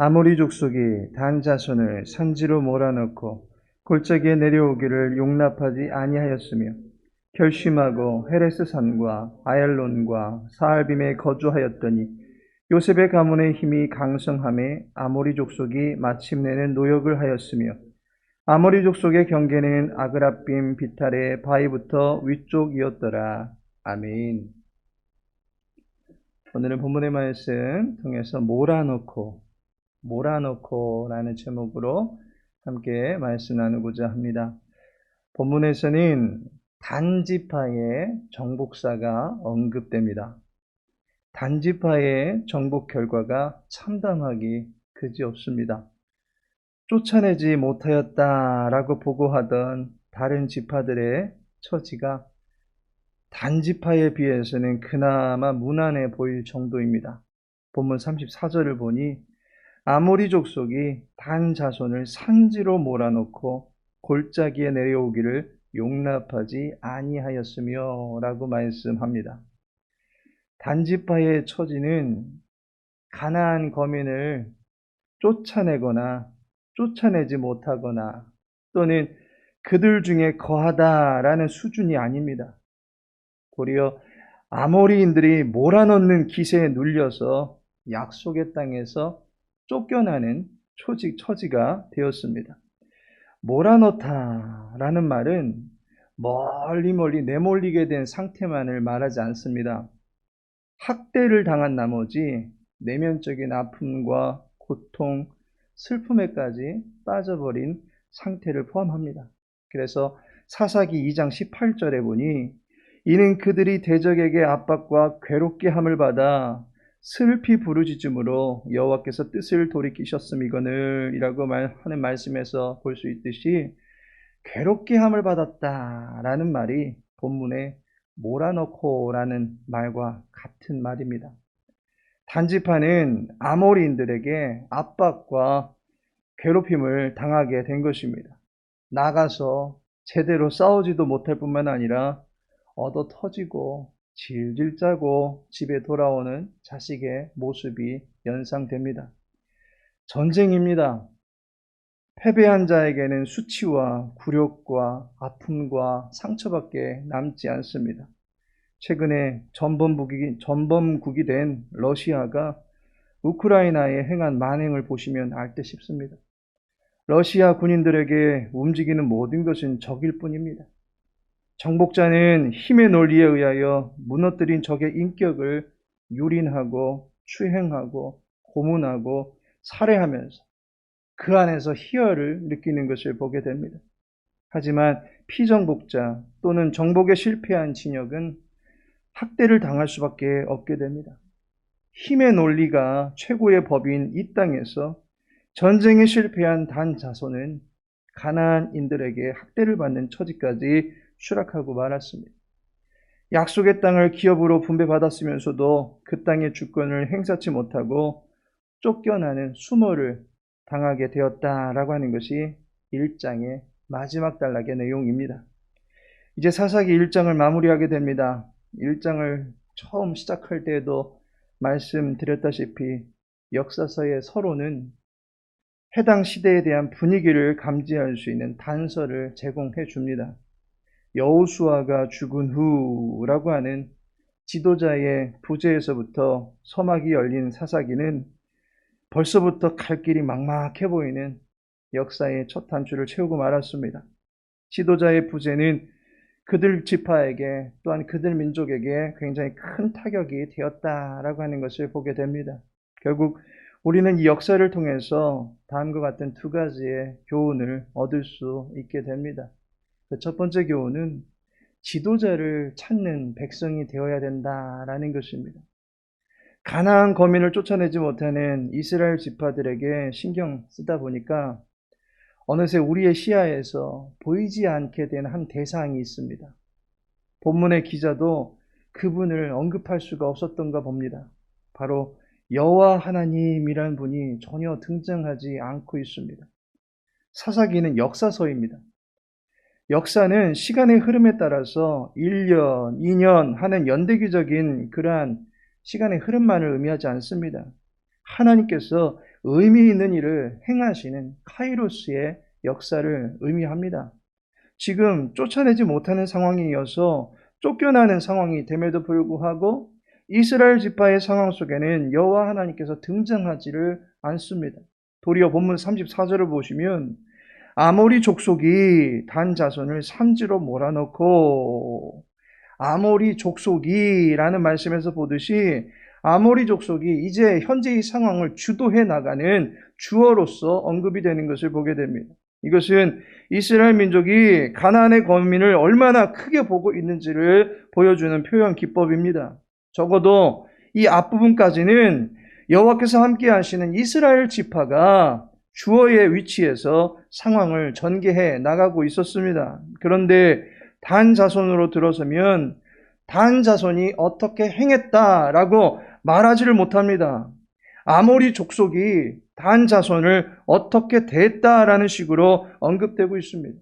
아모리 족속이 단 자손을 산지로 몰아넣고 골짜기에 내려오기를 용납하지 아니하였으며 결심하고 헤레스 산과 아얄론과 사알빔에 거주하였더니 요셉의 가문의 힘이 강성함에 아모리 족속이 마침내는 노역을 하였으며 아모리 족속의 경계는 아그라빔 비탈의 바위부터 위쪽이었더라. 아멘. 오늘은 본문의 말씀 통해서 몰아넣고라는 제목으로 함께 말씀 나누고자 합니다. 본문에서는 단지파의 정복사가 언급됩니다. 단지파의 정복 결과가 참담하기 그지없습니다. 쫓아내지 못하였다라고 보고하던 다른 지파들의 처지가 단지파에 비해서는 그나마 무난해 보일 정도입니다. 본문 34절을 보니 아모리 족속이 단 자손을 산지로 몰아넣고 골짜기에 내려오기를 용납하지 아니하였으며 라고 말씀합니다. 단지파의 처지는 가나안 거민을 쫓아내거나 쫓아내지 못하거나 또는 그들 중에 거하다라는 수준이 아닙니다. 도리어 아모리인들이 몰아넣는 기세에 눌려서 약속의 땅에서 쫓겨나는 처지가 되었습니다. 몰아넣다라는 말은 멀리 내몰리게 된 상태만을 말하지 않습니다. 학대를 당한 나머지 내면적인 아픔과 고통, 슬픔에까지 빠져버린 상태를 포함합니다. 그래서 사사기 2장 18절에 보니 이는 그들이 대적에게 압박과 괴롭게 함을 받아 슬피 부르짖음으로 여호와께서 뜻을 돌이키셨음이거늘 이라고 하는 말씀에서 볼 수 있듯이 괴롭게 함을 받았다라는 말이 본문에 몰아넣고라는 말과 같은 말입니다. 단지파는 아모리인들에게 압박과 괴롭힘을 당하게 된 것입니다. 나가서 제대로 싸우지도 못할 뿐만 아니라 얻어 터지고 질질 짜고 집에 돌아오는 자식의 모습이 연상됩니다. 전쟁입니다. 패배한 자에게는 수치와 굴욕과 아픔과 상처밖에 남지 않습니다. 최근에 전범국이 된 러시아가 우크라이나에 행한 만행을 보시면 알 듯 싶습니다. 러시아 군인들에게 움직이는 모든 것은 적일 뿐입니다. 정복자는 힘의 논리에 의하여 무너뜨린 적의 인격을 유린하고 추행하고 고문하고 살해하면서 그 안에서 희열을 느끼는 것을 보게 됩니다. 하지만 피정복자 또는 정복에 실패한 진역은 학대를 당할 수밖에 없게 됩니다. 힘의 논리가 최고의 법인 이 땅에서 전쟁에 실패한 단 자손은 가나안인들에게 학대를 받는 처지까지 추락하고 말았습니다. 약속의 땅을 기업으로 분배받았으면서도 그 땅의 주권을 행사치 못하고 쫓겨나는 수모를 당하게 되었다라고 하는 것이 1장의 마지막 단락의 내용입니다. 이제 사사기 1장을 마무리하게 됩니다. 1장을 처음 시작할 때에도 말씀드렸다시피 역사서의 서론은 해당 시대에 대한 분위기를 감지할 수 있는 단서를 제공해 줍니다. 여호수아가 죽은 후라고 하는 지도자의 부재에서부터 서막이 열린 사사기는 벌써부터 갈 길이 막막해 보이는 역사의 첫 단추를 채우고 말았습니다. 지도자의 부재는 그들 지파에게 또한 그들 민족에게 굉장히 큰 타격이 되었다라고 하는 것을 보게 됩니다. 결국 우리는 이 역사를 통해서 다음과 같은 두 가지의 교훈을 얻을 수 있게 됩니다. 첫 번째 교훈은 지도자를 찾는 백성이 되어야 된다라는 것입니다. 가나안 거민을 쫓아내지 못하는 이스라엘 지파들에게 신경 쓰다 보니까 어느새 우리의 시야에서 보이지 않게 된 한 대상이 있습니다. 본문의 기자도 그분을 언급할 수가 없었던가 봅니다. 바로 여호와 하나님이란 분이 전혀 등장하지 않고 있습니다. 사사기는 역사서입니다. 역사는 시간의 흐름에 따라서 1년, 2년 하는 연대기적인 그러한 시간의 흐름만을 의미하지 않습니다. 하나님께서 의미 있는 일을 행하시는 카이로스의 역사를 의미합니다. 지금 쫓아내지 못하는 상황이어서 쫓겨나는 상황이 됨에도 불구하고 이스라엘 지파의 상황 속에는 여호와 하나님께서 등장하지를 않습니다. 도리어 본문 34절을 보시면 아모리 족속이 단 자손을 산지로 몰아넣고, 아모리 족속이라는 말씀에서 보듯이 아모리 족속이 이제 현재의 상황을 주도해 나가는 주어로서 언급이 되는 것을 보게 됩니다. 이것은 이스라엘 민족이 가나안의 거민을 얼마나 크게 보고 있는지를 보여주는 표현 기법입니다. 적어도 이 앞부분까지는 여호와께서 함께 하시는 이스라엘 지파가 주어의 위치에서 상황을 전개해 나가고 있었습니다. 그런데 단 자손으로 들어서면 단 자손이 어떻게 행했다라고 말하지를 못합니다. 아모리 족속이 단 자손을 어떻게 대했다라는 식으로 언급되고 있습니다.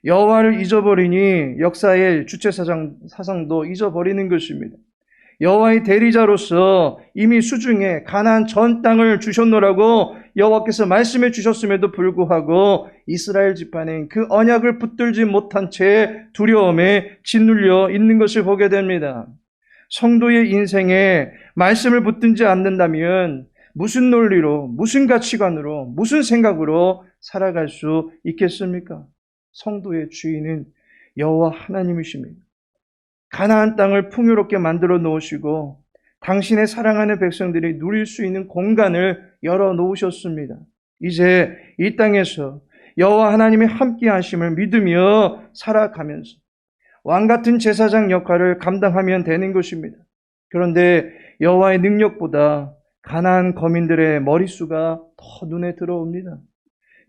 여호와를 잊어버리니 역사의 주체 사상도 잊어버리는 것입니다. 여호와의 대리자로서 이미 수중에 가나안 전 땅을 주셨노라고 여호와께서 말씀해 주셨음에도 불구하고 이스라엘 지파는 그 언약을 붙들지 못한 채 두려움에 짓눌려 있는 것을 보게 됩니다. 성도의 인생에 말씀을 붙들지 않는다면 무슨 논리로, 무슨 가치관으로, 무슨 생각으로 살아갈 수 있겠습니까? 성도의 주인은 여호와 하나님이십니다. 가나안 땅을 풍요롭게 만들어 놓으시고 당신의 사랑하는 백성들이 누릴 수 있는 공간을 열어 놓으셨습니다. 이제 이 땅에서 여호와 하나님의 함께 하심을 믿으며 살아가면서 왕같은 제사장 역할을 감당하면 되는 것입니다. 그런데 여호와의 능력보다 가나안 거민들의 머릿수가 더 눈에 들어옵니다.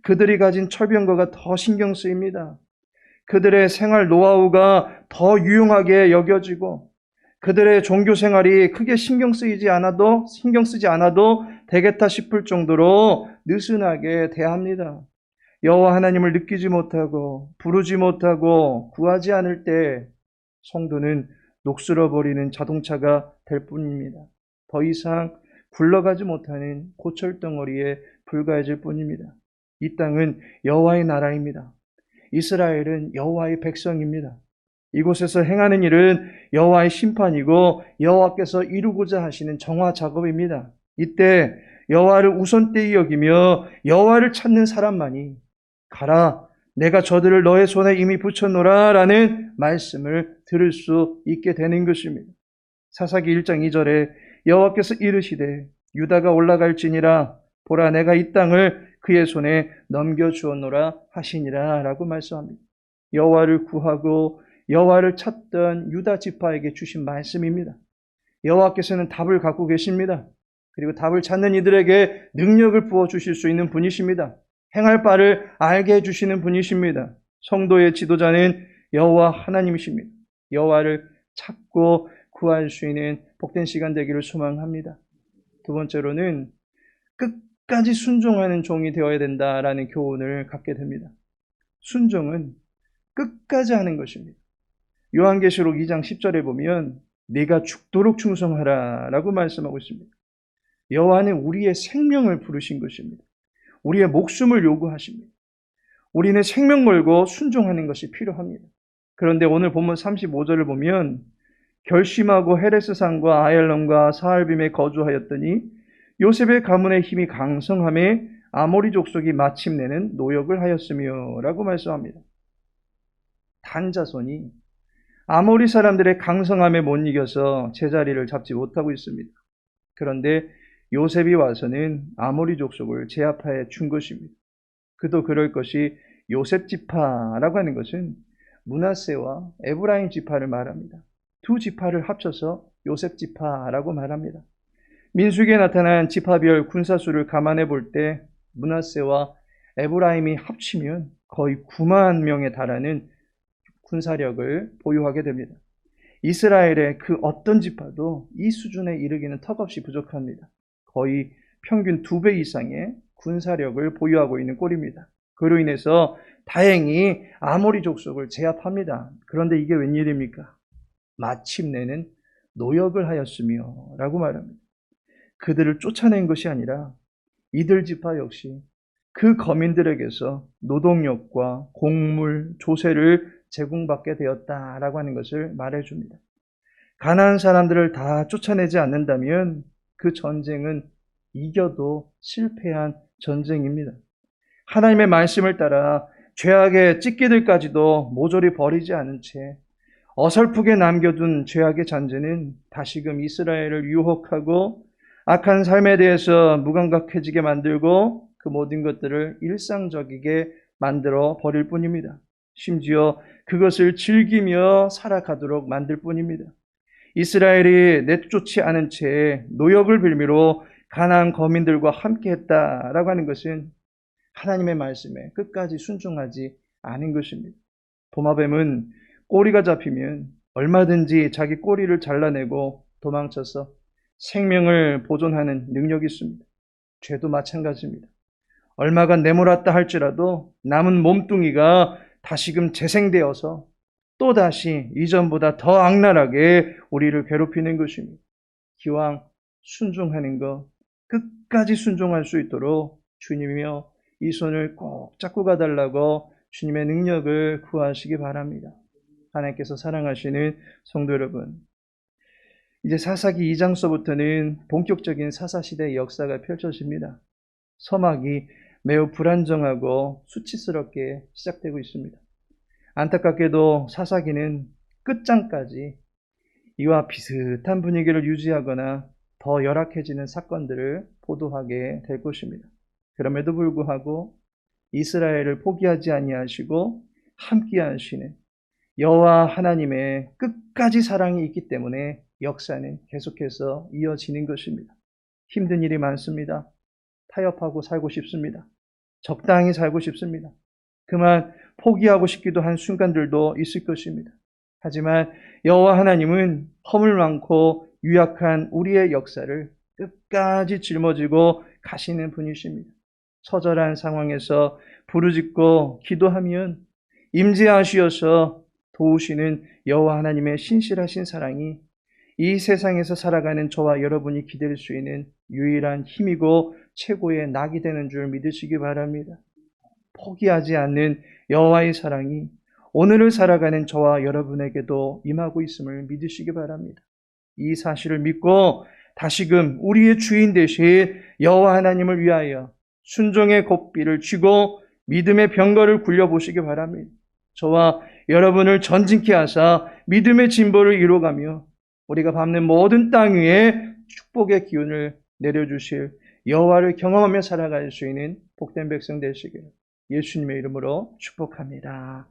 그들이 가진 철병거가 더 신경 쓰입니다. 그들의 생활 노하우가 더 유용하게 여겨지고 그들의 종교 생활이 크게 신경 쓰지 않아도 되겠다 싶을 정도로 느슨하게 대합니다. 여호와 하나님을 느끼지 못하고 부르지 못하고 구하지 않을 때 성도는 녹슬어버리는 자동차가 될 뿐입니다. 더 이상 굴러가지 못하는 고철덩어리에 불과해질 뿐입니다. 이 땅은 여호와의 나라입니다. 이스라엘은 여호와의 백성입니다. 이곳에서 행하는 일은 여호와의 심판이고 여호와께서 이루고자 하시는 정화 작업입니다. 이때 여호와를 우선되이 여기며 여호와를 찾는 사람만이 가라, 내가 저들을 너의 손에 이미 붙였노라 라는 말씀을 들을 수 있게 되는 것입니다. 사사기 1장 2절에 여호와께서 이르시되 유다가 올라갈지니라, 보라 내가 이 땅을 그의 손에 넘겨주었노라 하시니라 라고 말씀합니다. 여호와를 구하고 여호와를 찾던 유다 지파에게 주신 말씀입니다. 여호와께서는 답을 갖고 계십니다. 그리고 답을 찾는 이들에게 능력을 부어주실 수 있는 분이십니다. 행할 바를 알게 해주시는 분이십니다. 성도의 지도자는 여호와 하나님이십니다. 여호와를 찾고 구할 수 있는 복된 시간 되기를 소망합니다. 두 번째로는 끝까지 순종하는 종이 되어야 된다라는 교훈을 갖게 됩니다. 순종은 끝까지 하는 것입니다. 요한계시록 2장 10절에 보면 네가 죽도록 충성하라 라고 말씀하고 있습니다. 여호와는 우리의 생명을 부르신 것입니다. 우리의 목숨을 요구하십니다. 우리는 생명 걸고 순종하는 것이 필요합니다. 그런데 오늘 본문 35절을 보면 결심하고 헤레스산과 아얄론과 사알빔에 거주하였더니 요셉의 가문의 힘이 강성함에 아모리 족속이 마침내는 노역을 하였으며 라고 말씀합니다. 단 자손이 아모리 사람들의 강성함에 못 이겨서 제자리를 잡지 못하고 있습니다. 그런데 요셉이 와서는 아모리 족속을 제압하여 준 것입니다. 그도 그럴 것이 요셉 지파라고 하는 것은 므낫세와 에브라임 지파를 말합니다. 두 지파를 합쳐서 요셉 지파라고 말합니다. 민수기에 나타난 지파별 군사수를 감안해 볼 때 므낫세와 에브라임이 합치면 거의 9만 명에 달하는 군사력을 보유하게 됩니다. 이스라엘의 그 어떤 지파도 이 수준에 이르기는 턱없이 부족합니다. 거의 평균 2배 이상의 군사력을 보유하고 있는 꼴입니다. 그로 인해서 다행히 아모리 족속을 제압합니다. 그런데 이게 웬일입니까? 마침내는 노역을 하였으며 라고 말합니다. 그들을 쫓아낸 것이 아니라 이들 지파 역시 그 거민들에게서 노동력과 곡물, 조세를 제공받게 되었다라고 하는 것을 말해줍니다. 가나안 사람들을 다 쫓아내지 않는다면 그 전쟁은 이겨도 실패한 전쟁입니다. 하나님의 말씀을 따라 죄악의 찢기들까지도 모조리 버리지 않은 채 어설프게 남겨둔 죄악의 잔재는 다시금 이스라엘을 유혹하고 악한 삶에 대해서 무감각해지게 만들고 그 모든 것들을 일상적이게 만들어 버릴 뿐입니다. 심지어 그것을 즐기며 살아가도록 만들 뿐입니다. 이스라엘이 내쫓지 않은 채 노역을 빌미로 가나안 거민들과 함께했다라고 하는 것은 하나님의 말씀에 끝까지 순종하지 않은 것입니다. 도마뱀은 꼬리가 잡히면 얼마든지 자기 꼬리를 잘라내고 도망쳐서 생명을 보존하는 능력이 있습니다. 죄도 마찬가지입니다. 얼마간 내몰았다 할지라도 남은 몸뚱이가 다시금 재생되어서 또다시 이전보다 더 악랄하게 우리를 괴롭히는 것입니다. 기왕 순종하는 것, 끝까지 순종할 수 있도록 주님이며 이 손을 꼭 잡고 가달라고 주님의 능력을 구하시기 바랍니다. 하나님께서 사랑하시는 성도 여러분, 이제 사사기 2장서부터는 본격적인 사사시대의 역사가 펼쳐집니다. 서막이 매우 불안정하고 수치스럽게 시작되고 있습니다. 안타깝게도 사사기는 끝장까지 이와 비슷한 분위기를 유지하거나 더 열악해지는 사건들을 보도하게 될 것입니다. 그럼에도 불구하고 이스라엘을 포기하지 아니하시고 함께 하시는 여호와 하나님의 끝까지 사랑이 있기 때문에 역사는 계속해서 이어지는 것입니다. 힘든 일이 많습니다. 타협하고 살고 싶습니다. 적당히 살고 싶습니다. 그만 포기하고 싶기도 한 순간들도 있을 것입니다. 하지만 여호와 하나님은 허물 많고 유약한 우리의 역사를 끝까지 짊어지고 가시는 분이십니다. 처절한 상황에서 부르짖고 기도하면 임재하시어서 도우시는 여호와 하나님의 신실하신 사랑이 이 세상에서 살아가는 저와 여러분이 기댈 수 있는 유일한 힘이고 최고의 낙이 되는 줄 믿으시기 바랍니다. 포기하지 않는 여호와의 사랑이 오늘을 살아가는 저와 여러분에게도 임하고 있음을 믿으시기 바랍니다. 이 사실을 믿고 다시금 우리의 주인 되신 여호와 하나님을 위하여 순종의 고삐를 쥐고 믿음의 병거를 굴려보시기 바랍니다. 저와 여러분을 전진케 하사 믿음의 진보를 이루어가며 우리가 밟는 모든 땅 위에 축복의 기운을 내려주실 여호와를 경험하며 살아갈 수 있는 복된 백성 되시기를 예수님의 이름으로 축복합니다.